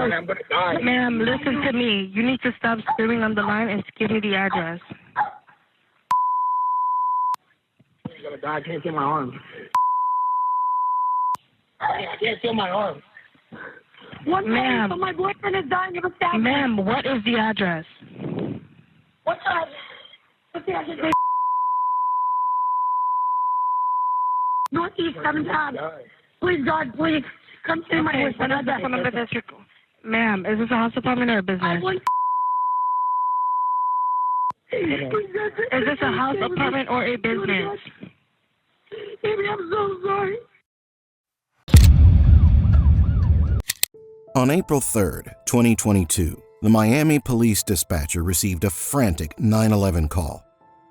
And I'm gonna die. Ma'am, listen to me. You need to stop screaming on the line and give me the address. I'm gonna die. I can't feel my arm. I can't feel my arm. Ma'am, my boyfriend is dying of a stab. Ma'am, what is the address? What's that? What's the address? Northeast 7th Ave. Please, God, please. Come to my boyfriend. Ma'am, is this a house apartment or a business? Is this a house apartment or a business? Baby, I'm so sorry. On April 3rd, 2022, the Miami police dispatcher received a frantic 911 call.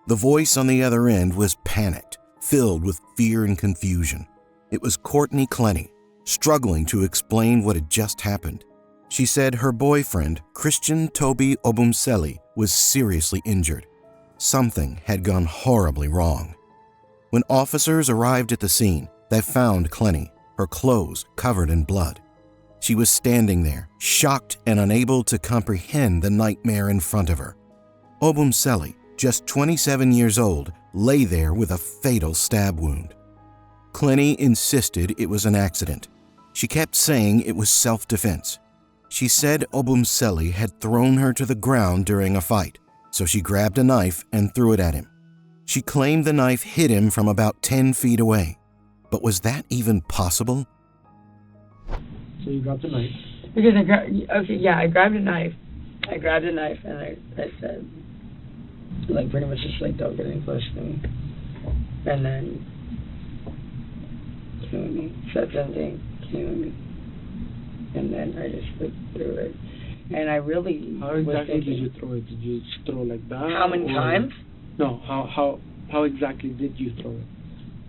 The voice on the other end was panicked, filled with fear and confusion. It was Courtney Clenney, struggling to explain what had just happened. She said her boyfriend, Christian Toby Obumseli, was seriously injured. Something had gone horribly wrong. When officers arrived at the scene, they found Clenney, her clothes covered in blood. She was standing there, shocked and unable to comprehend the nightmare in front of her. Obumseli, just 27 years old, lay there with a fatal stab wound. Clenney insisted it was an accident. She kept saying it was self-defense. She said Obumseli had thrown her to the ground during a fight, so she grabbed a knife and threw it at him. She claimed the knife hit him from about 10 feet away. But was that even possible? So you grabbed a knife? Because I grabbed a knife. I grabbed a knife and I said, like, pretty much just like, don't get any close to me. And then, kill me. Said something, kill me. And then I just like threw it. And I really How exactly did you throw it? Did you just throw like that? How many times? No, how exactly did you throw it?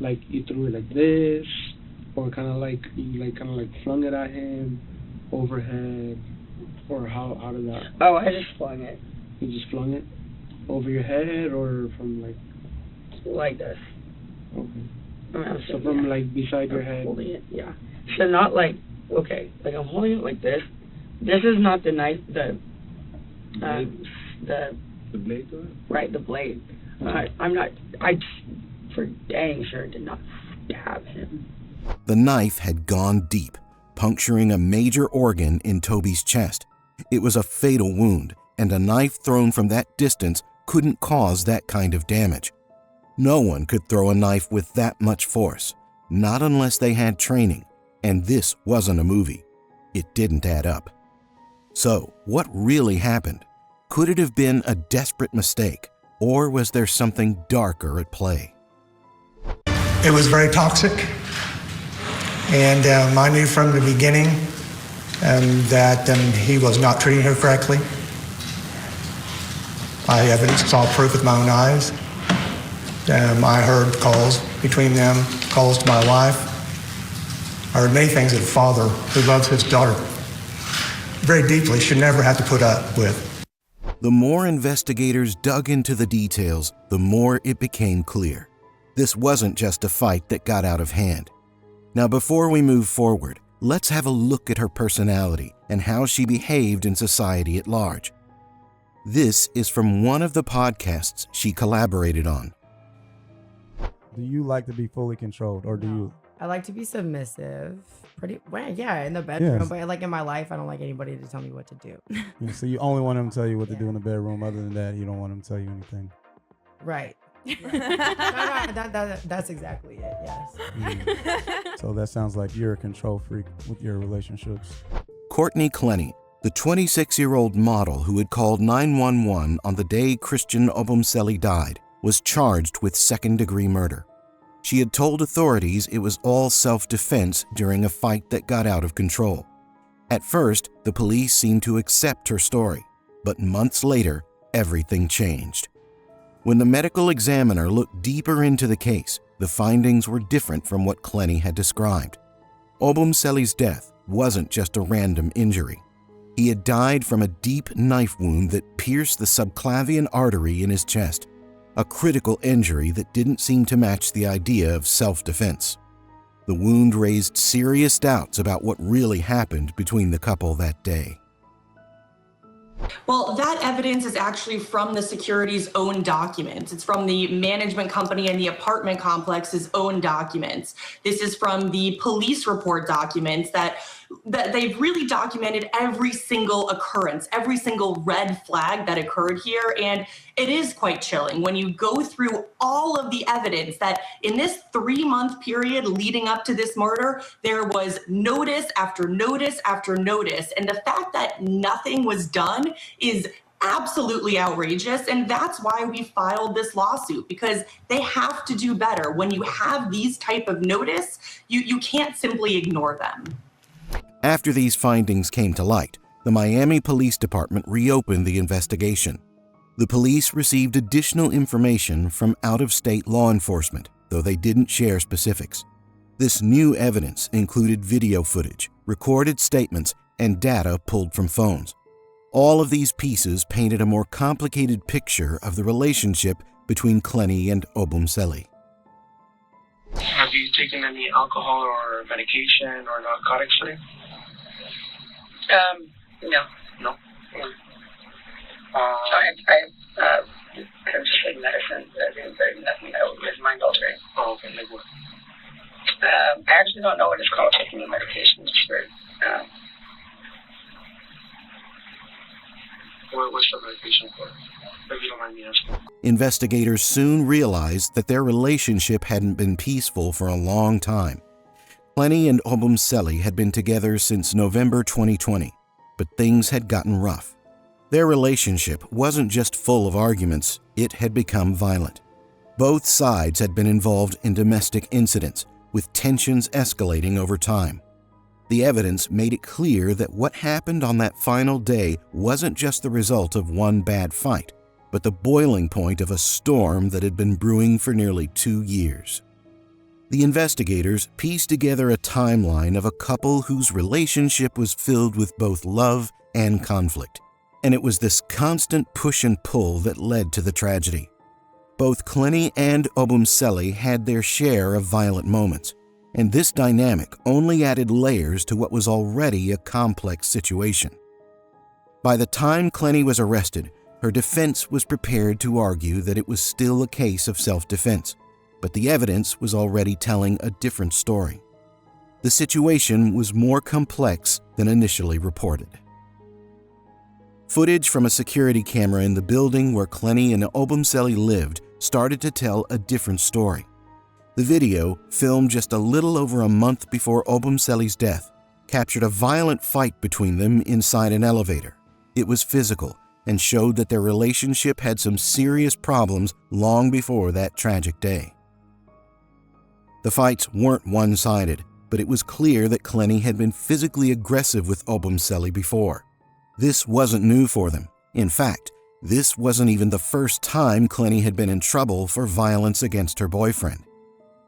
Like you threw it like this, or kind of like you flung it at him, overhead, or how did that? Oh, I just flung it. You just flung it over your head, or from like this. Okay. So from like beside your head. Holding it, yeah. So not like like I'm holding it like this. This is not the knife. The blade to it? Right, the blade. I for dang sure did not stab him. The knife had gone deep, puncturing a major organ in Toby's chest. It was a fatal wound, and a knife thrown from that distance couldn't cause that kind of damage. No one could throw a knife with that much force, not unless they had training, and this wasn't a movie. It didn't add up. So, what really happened? Could it have been a desperate mistake, or was there something darker at play? It was very toxic, and I knew from the beginning that he was not treating her correctly. I saw proof with my own eyes. I heard calls between them, calls to my wife. I heard many things that a father who loves his daughter very deeply should never have to put up with. The more investigators dug into the details, the more it became clear. This wasn't just a fight that got out of hand. Now, before we move forward, let's have a look at her personality and how she behaved in society at large. This is from one of the podcasts she collaborated on. Do you like to be fully controlled, or do you? I like to be submissive. Yeah, in the bedroom, Yes. But like in my life, I don't like anybody to tell me what to do. Yeah, so you only want him to tell you what to do in the bedroom. Other than that, you don't want him to tell you anything. Right. That's exactly it. Yes. So that sounds like you're a control freak with your relationships. Courtney Clenney, the 26-year-old model who had called 911 on the day Christian Obumseli died, was charged with second-degree murder. She had told authorities it was all self-defense during a fight that got out of control. At first, the police seemed to accept her story, but months later, everything changed. When the medical examiner looked deeper into the case, the findings were different from what Clenney had described. Obumseli's death wasn't just a random injury. He had died from a deep knife wound that pierced the subclavian artery in his chest, a critical injury that didn't seem to match the idea of self-defense. The wound raised serious doubts about what really happened between the couple that day. Well, that evidence is actually from the security's own documents. It's from the management company and the apartment complex's own documents. This is from the police report documents that they've really documented every single occurrence, every single red flag that occurred here. And it is quite chilling when you go through all of the evidence that in this 3-month period leading up to this murder, there was notice after notice after notice. And the fact that nothing was done is absolutely outrageous. And that's why we filed this lawsuit, because they have to do better. When you have these type of notice, you can't simply ignore them. After these findings came to light, the Miami Police Department reopened the investigation. The police received additional information from out-of-state law enforcement, though they didn't share specifics. This new evidence included video footage, recorded statements, and data pulled from phones. All of these pieces painted a more complicated picture of the relationship between Clenney and Obumseli. Have you taken any alcohol or medication or narcotics today? No. No. I have just like medicine, but nothing that was mind altering. Oh, okay. Like what? I actually don't know what it's called, taking the medication for. What's the medication for? If you don't mind me asking. Investigators soon realized that their relationship hadn't been peaceful for a long time. Clenney and Obumseli had been together since November 2020, but things had gotten rough. Their relationship wasn't just full of arguments, it had become violent. Both sides had been involved in domestic incidents, with tensions escalating over time. The evidence made it clear that what happened on that final day wasn't just the result of one bad fight, but the boiling point of a storm that had been brewing for nearly 2 years. The investigators pieced together a timeline of a couple whose relationship was filled with both love and conflict, and it was this constant push and pull that led to the tragedy. Both Clenney and Obumseli had their share of violent moments, and this dynamic only added layers to what was already a complex situation. By the time Clenney was arrested, her defense was prepared to argue that it was still a case of self-defense, but the evidence was already telling a different story. The situation was more complex than initially reported. Footage from a security camera in the building where Clenney and Obumseli lived started to tell a different story. The video, filmed just a little over a month before Obumseli's death, captured a violent fight between them inside an elevator. It was physical and showed that their relationship had some serious problems long before that tragic day. The fights weren't one-sided, but it was clear that Clenney had been physically aggressive with Obumseli before. This wasn't new for them. In fact, this wasn't even the first time Clenney had been in trouble for violence against her boyfriend.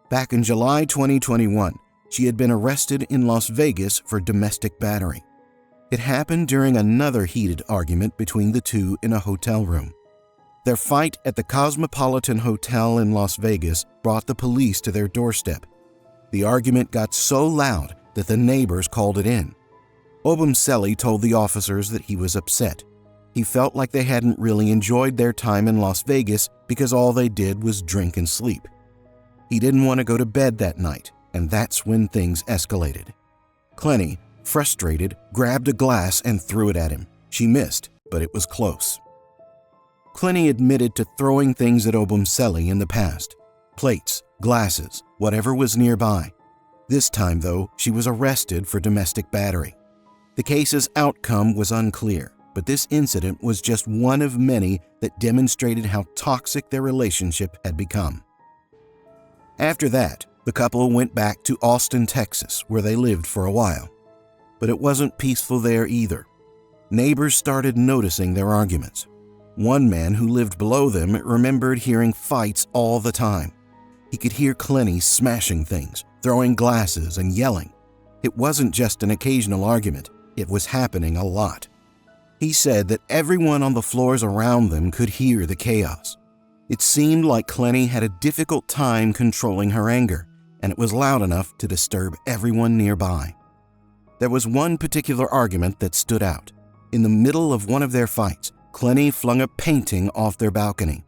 Back in July 2021, she had been arrested in Las Vegas for domestic battery. It happened during another heated argument between the two in a hotel room. Their fight at the Cosmopolitan Hotel in Las Vegas brought the police to their doorstep. The argument got so loud that the neighbors called it in. Obumseli told the officers that he was upset. He felt like they hadn't really enjoyed their time in Las Vegas because all they did was drink and sleep. He didn't want to go to bed that night, and that's when things escalated. Clenney, frustrated, grabbed a glass and threw it at him. She missed, but it was close. Clenney admitted to throwing things at Obumseli in the past. Plates, glasses, whatever was nearby. This time, though, she was arrested for domestic battery. The case's outcome was unclear, but this incident was just one of many that demonstrated how toxic their relationship had become. After that, the couple went back to Austin, Texas, where they lived for a while. But it wasn't peaceful there either. Neighbors started noticing their arguments. One man who lived below them remembered hearing fights all the time. He could hear Clenney smashing things, throwing glasses, and yelling. It wasn't just an occasional argument, it was happening a lot. He said that everyone on the floors around them could hear the chaos. It seemed like Clenney had a difficult time controlling her anger, and it was loud enough to disturb everyone nearby. There was one particular argument that stood out. In the middle of one of their fights, Clenney flung a painting off their balcony.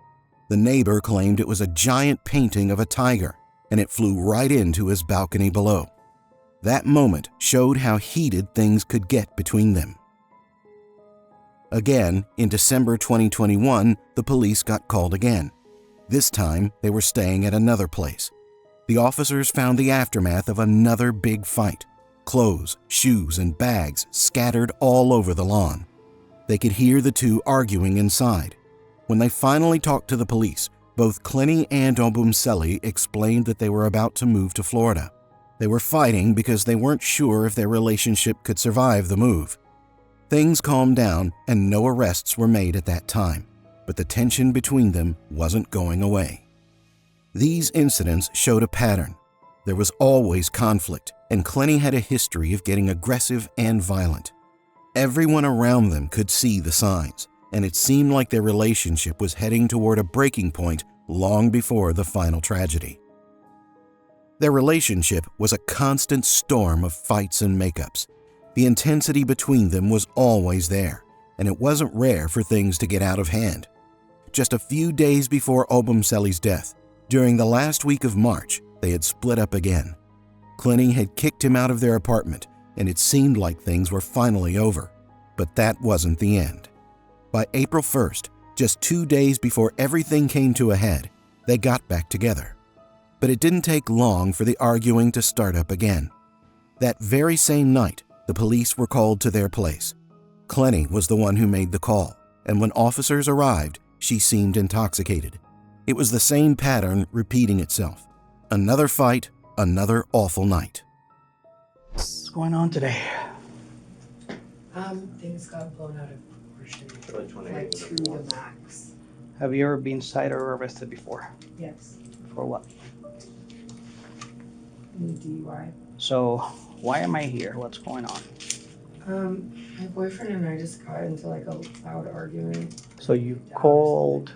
The neighbor claimed it was a giant painting of a tiger, and it flew right into his balcony below. That moment showed how heated things could get between them. Again, in December 2021, the police got called again. This time, they were staying at another place. The officers found the aftermath of another big fight. Clothes, shoes, and bags scattered all over the lawn. They could hear the two arguing inside. When they finally talked to the police, both Clenney and Obumseli explained that they were about to move to Florida. They were fighting because they weren't sure if their relationship could survive the move. Things calmed down and no arrests were made at that time, but the tension between them wasn't going away. These incidents showed a pattern. There was always conflict, and Clenney had a history of getting aggressive and violent. Everyone around them could see the signs, and it seemed like their relationship was heading toward a breaking point long before the final tragedy. Their relationship was a constant storm of fights and makeups. The intensity between them was always there, and it wasn't rare for things to get out of hand. Just a few days before Obumseli's death, during the last week of March, they had split up again. Clenney had kicked him out of their apartment, and it seemed like things were finally over. But that wasn't the end. By April 1st, just 2 days before everything came to a head, they got back together. But it didn't take long for the arguing to start up again. That very same night, the police were called to their place. Clenney was the one who made the call, and when officers arrived, she seemed intoxicated. It was the same pattern repeating itself. Another fight, another awful night. What's going on today? Things got blown out of proportion, like to the max. Have you ever been cited or arrested before? Yes. For what? DUI. So, why am I here? What's going on? My boyfriend and I just got into like a loud argument. So you called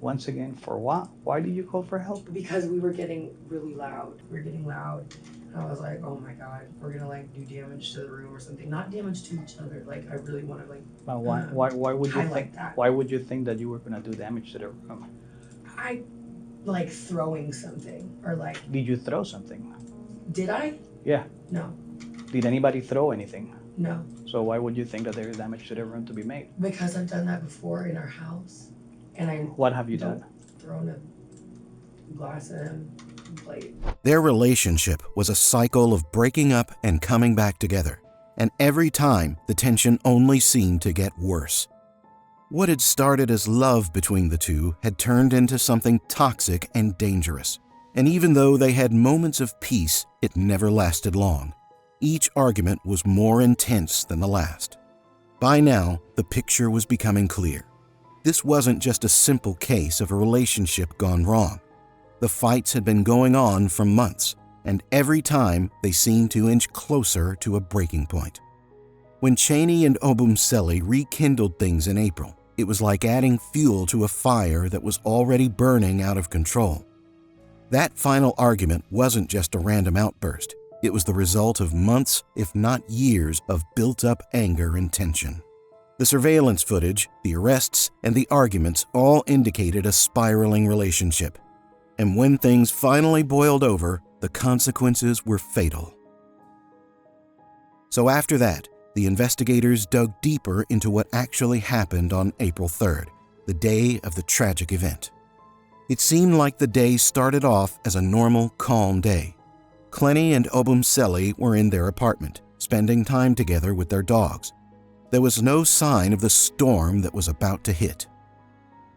once again for what? Why did you call for help? Because we were getting really loud. We were getting loud. And I was like, oh my God, we're gonna like do damage to the room or something. Not damage to each other. Like I really want to like. But why would you think that? Why would you think that you were gonna do damage to the room? I like throwing something or like. Did you throw something? Did I? Yeah. No. Did anybody throw anything? No. So why would you think that there is damage to the room to be made? Because I've done that before in our house, and I. What have you done? Thrown a glass at him, plate. Their relationship was a cycle of breaking up and coming back together, and every time the tension only seemed to get worse. What had started as love between the two had turned into something toxic and dangerous, and even though they had moments of peace, it never lasted long. Each argument was more intense than the last. By now, the picture was becoming clear. This wasn't just a simple case of a relationship gone wrong. The fights had been going on for months, and every time they seemed to inch closer to a breaking point. When Cheney and Obumseli rekindled things in April, it was like adding fuel to a fire that was already burning out of control. That final argument wasn't just a random outburst. It was the result of months, if not years, of built-up anger and tension. The surveillance footage, the arrests, and the arguments all indicated a spiraling relationship. And when things finally boiled over, the consequences were fatal. So after that, the investigators dug deeper into what actually happened on April 3rd, the day of the tragic event. It seemed like the day started off as a normal, calm day. Clenney and Obumseli were in their apartment, spending time together with their dogs. There was no sign of the storm that was about to hit.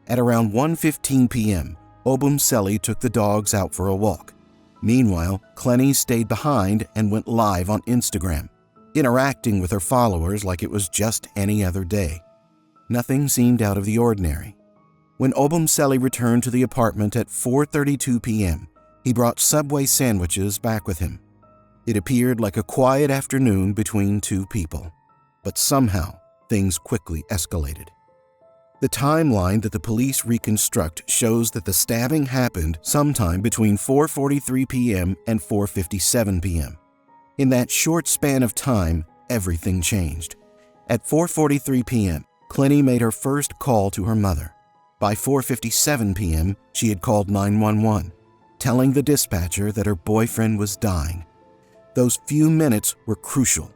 At around 1:15 p.m., Obumseli took the dogs out for a walk. Meanwhile, Clenney stayed behind and went live on Instagram, interacting with her followers like it was just any other day. Nothing seemed out of the ordinary. When Obumseli returned to the apartment at 4:32 p.m., he brought Subway sandwiches back with him. It appeared like a quiet afternoon between two people, but somehow things quickly escalated. The timeline that the police reconstruct shows that the stabbing happened sometime between 4:43 p.m. and 4:57 p.m. In that short span of time, everything changed. At 4:43 p.m., Clenney made her first call to her mother. By 4:57 p.m., she had called 911, telling the dispatcher that her boyfriend was dying. Those few minutes were crucial,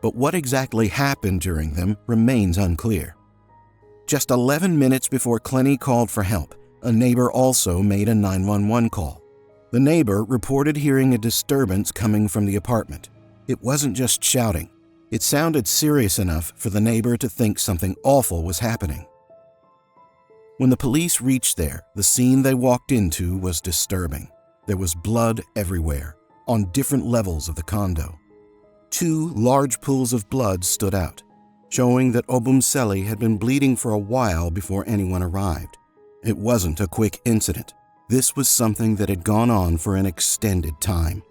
but what exactly happened during them remains unclear. Just 11 minutes before Clenney called for help, a neighbor also made a 911 call. The neighbor reported hearing a disturbance coming from the apartment. It wasn't just shouting. It sounded serious enough for the neighbor to think something awful was happening. When the police reached there, the scene they walked into was disturbing. There was blood everywhere, on different levels of the condo. 2 large pools of blood stood out, showing that Obumseli had been bleeding for a while before anyone arrived. It wasn't a quick incident. This was something that had gone on for an extended time.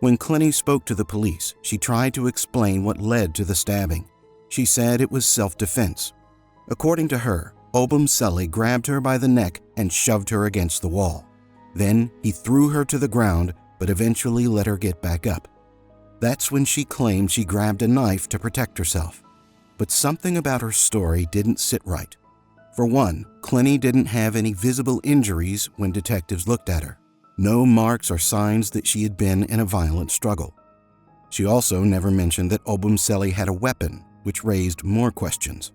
When Clenney spoke to the police, she tried to explain what led to the stabbing. She said it was self-defense. According to her, Obumseli grabbed her by the neck and shoved her against the wall. Then he threw her to the ground, but eventually let her get back up. That's when she claimed she grabbed a knife to protect herself. But something about her story didn't sit right. For one, Clenney didn't have any visible injuries when detectives looked at her. No marks or signs that she had been in a violent struggle. She also never mentioned that Obumseli had a weapon, which raised more questions.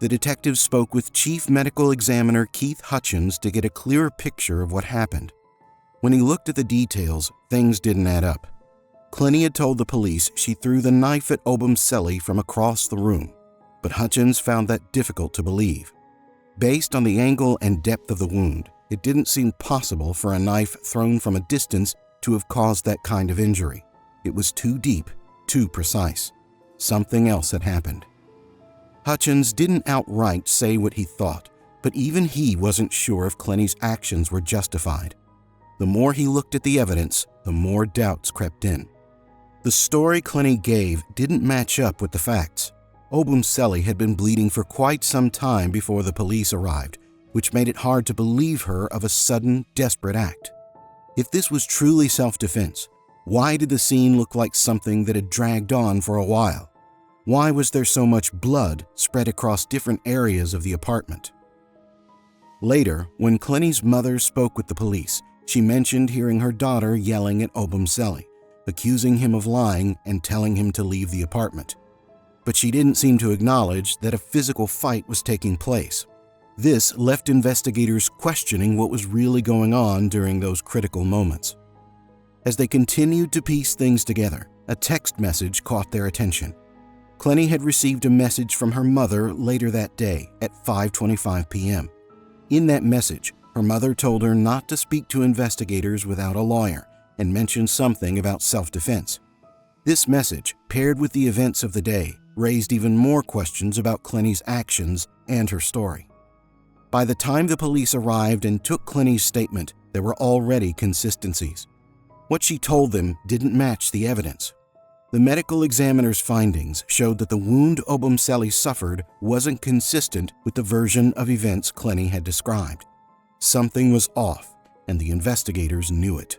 The detectives spoke with Chief Medical Examiner Keith Hutchins to get a clearer picture of what happened. When he looked at the details, things didn't add up. Clenney had told the police she threw the knife at Obumseli from across the room, but Hutchins found that difficult to believe. Based on the angle and depth of the wound, it didn't seem possible for a knife thrown from a distance to have caused that kind of injury. It was too deep, too precise. Something else had happened. Hutchins didn't outright say what he thought, but even he wasn't sure if Clenney's actions were justified. The more he looked at the evidence, the more doubts crept in. The story Clenney gave didn't match up with the facts. Obumseli had been bleeding for quite some time before the police arrived, which made it hard to believe her of a sudden, desperate act. If this was truly self-defense, why did the scene look like something that had dragged on for a while? Why was there so much blood spread across different areas of the apartment? Later, when Clenney's mother spoke with the police, she mentioned hearing her daughter yelling at Obumseli, accusing him of lying and telling him to leave the apartment. But she didn't seem to acknowledge that a physical fight was taking place. This left investigators questioning what was really going on during those critical moments. As they continued to piece things together, a text message caught their attention. Clenney had received a message from her mother later that day at 5:25 p.m. In that message, her mother told her not to speak to investigators without a lawyer and mentioned something about self-defense. This message, paired with the events of the day, raised even more questions about Clenney's actions and her story. By the time the police arrived and took Clenney's statement, there were already consistencies. What she told them didn't match the evidence. The medical examiner's findings showed that the wound Obumseli suffered wasn't consistent with the version of events Clenney had described. Something was off, and the investigators knew it.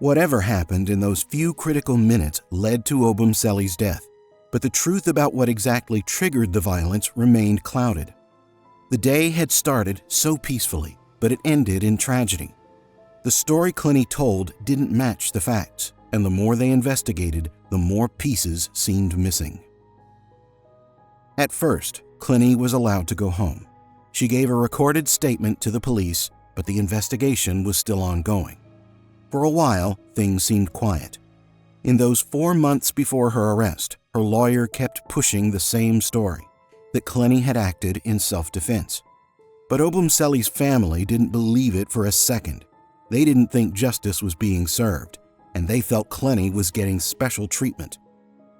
Whatever happened in those few critical minutes led to Obumseli's death, but the truth about what exactly triggered the violence remained clouded. The day had started so peacefully, but it ended in tragedy. The story Clenney told didn't match the facts, and the more they investigated, the more pieces seemed missing. At first, Clenney was allowed to go home. She gave a recorded statement to the police, but the investigation was still ongoing. For a while, things seemed quiet. In those 4 months before her arrest, her lawyer kept pushing the same story, that Clenney had acted in self-defense. But Obumseli's family didn't believe it for a second. They didn't think justice was being served, and they felt Clenney was getting special treatment.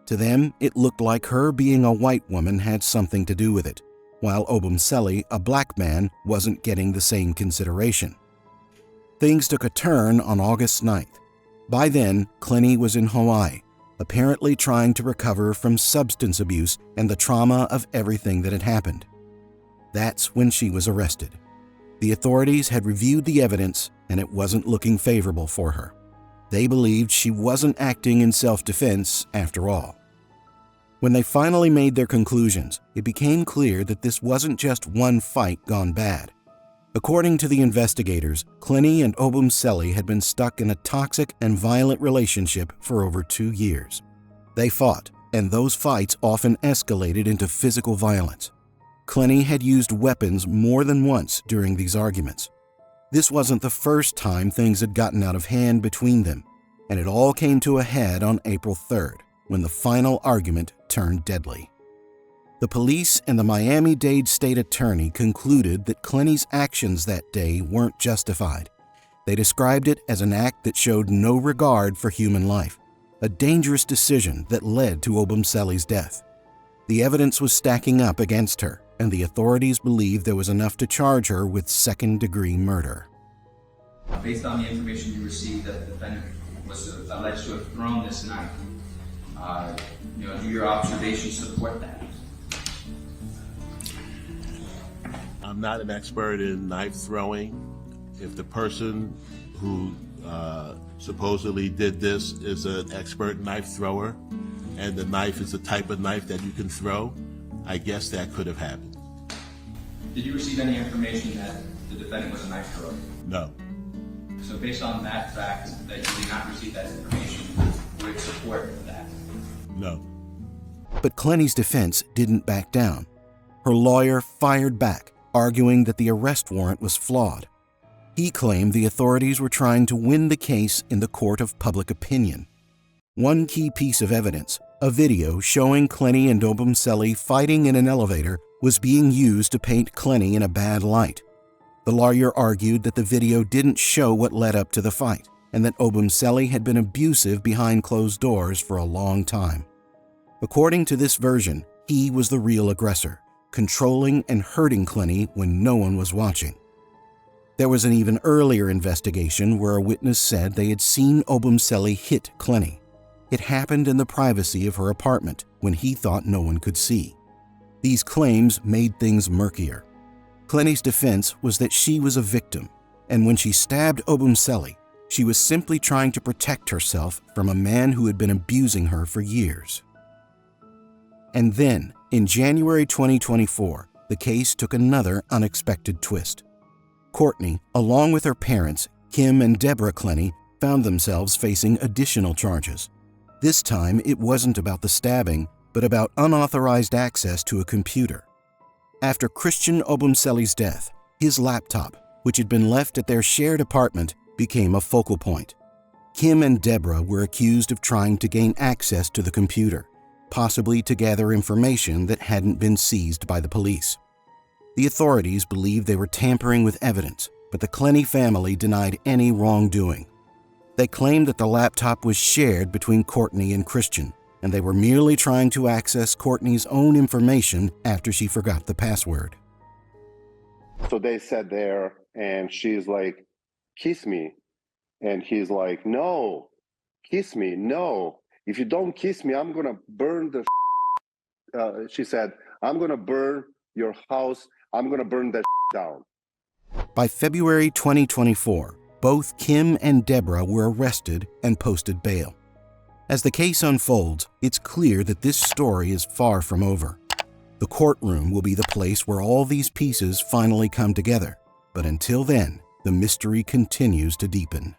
To them, it looked like her being a white woman had something to do with it, while Obumseli, a black man, wasn't getting the same consideration. Things took a turn on August 9th. By then, Clenney was in Hawaii, apparently trying to recover from substance abuse and the trauma of everything that had happened. That's when she was arrested. The authorities had reviewed the evidence, and it wasn't looking favorable for her. They believed she wasn't acting in self-defense after all. When they finally made their conclusions, it became clear that this wasn't just one fight gone bad. According to the investigators, Clenney and Obumseli had been stuck in a toxic and violent relationship for over 2 years. They fought, and those fights often escalated into physical violence. Clenney had used weapons more than once during these arguments. This wasn't the first time things had gotten out of hand between them, and it all came to a head on April 3rd, when the final argument turned deadly. The police and the Miami-Dade state attorney concluded that Clenney's actions that day weren't justified. They described it as an act that showed no regard for human life, a dangerous decision that led to Obumseli's death. The evidence was stacking up against her, and the authorities believed there was enough to charge her with second-degree murder. Based on the information you received that the defendant was alleged to have thrown this knife, do your observations support that? I'm not an expert in knife throwing. If the person who supposedly did this is an expert knife thrower, and the knife is the type of knife that you can throw, I guess that could have happened. Did you receive any information that the defendant was a knife thrower? No. So based on that fact that you did not receive that information, would it support that? No. But Clenney's defense didn't back down. Her lawyer fired back, arguing that the arrest warrant was flawed. He claimed the authorities were trying to win the case in the court of public opinion. One key piece of evidence, a video showing Clenney and Obumseli fighting in an elevator, was being used to paint Clenney in a bad light. The lawyer argued that the video didn't show what led up to the fight, and that Obumseli had been abusive behind closed doors for a long time. According to this version, he was the real aggressor, controlling and hurting Clenney when no one was watching. There was an even earlier investigation where a witness said they had seen Obumseli hit Clenney. It happened in the privacy of her apartment when he thought no one could see. These claims made things murkier. Clenney's defense was that she was a victim, and when she stabbed Obumseli, she was simply trying to protect herself from a man who had been abusing her for years. And then, in January 2024, the case took another unexpected twist. Courtney, along with her parents, Kim and Deborah Clenney, found themselves facing additional charges. This time, it wasn't about the stabbing, but about unauthorized access to a computer. After Christian Obumseli's death, his laptop, which had been left at their shared apartment, became a focal point. Kim and Deborah were accused of trying to gain access to the computer, possibly to gather information that hadn't been seized by the police. The authorities believed they were tampering with evidence, but the Clenney family denied any wrongdoing. They claimed that the laptop was shared between Courtney and Christian, and they were merely trying to access Courtney's own information after she forgot the password. So they sat there, and she's like, "Kiss me." And he's like, "No, kiss me, no. If you don't kiss me, I'm going to burn the she said, "I'm going to burn your house. I'm going to burn that down." By February 2024, both Kim and Deborah were arrested and posted bail. As the case unfolds, it's clear that this story is far from over. The courtroom will be the place where all these pieces finally come together. But until then, the mystery continues to deepen.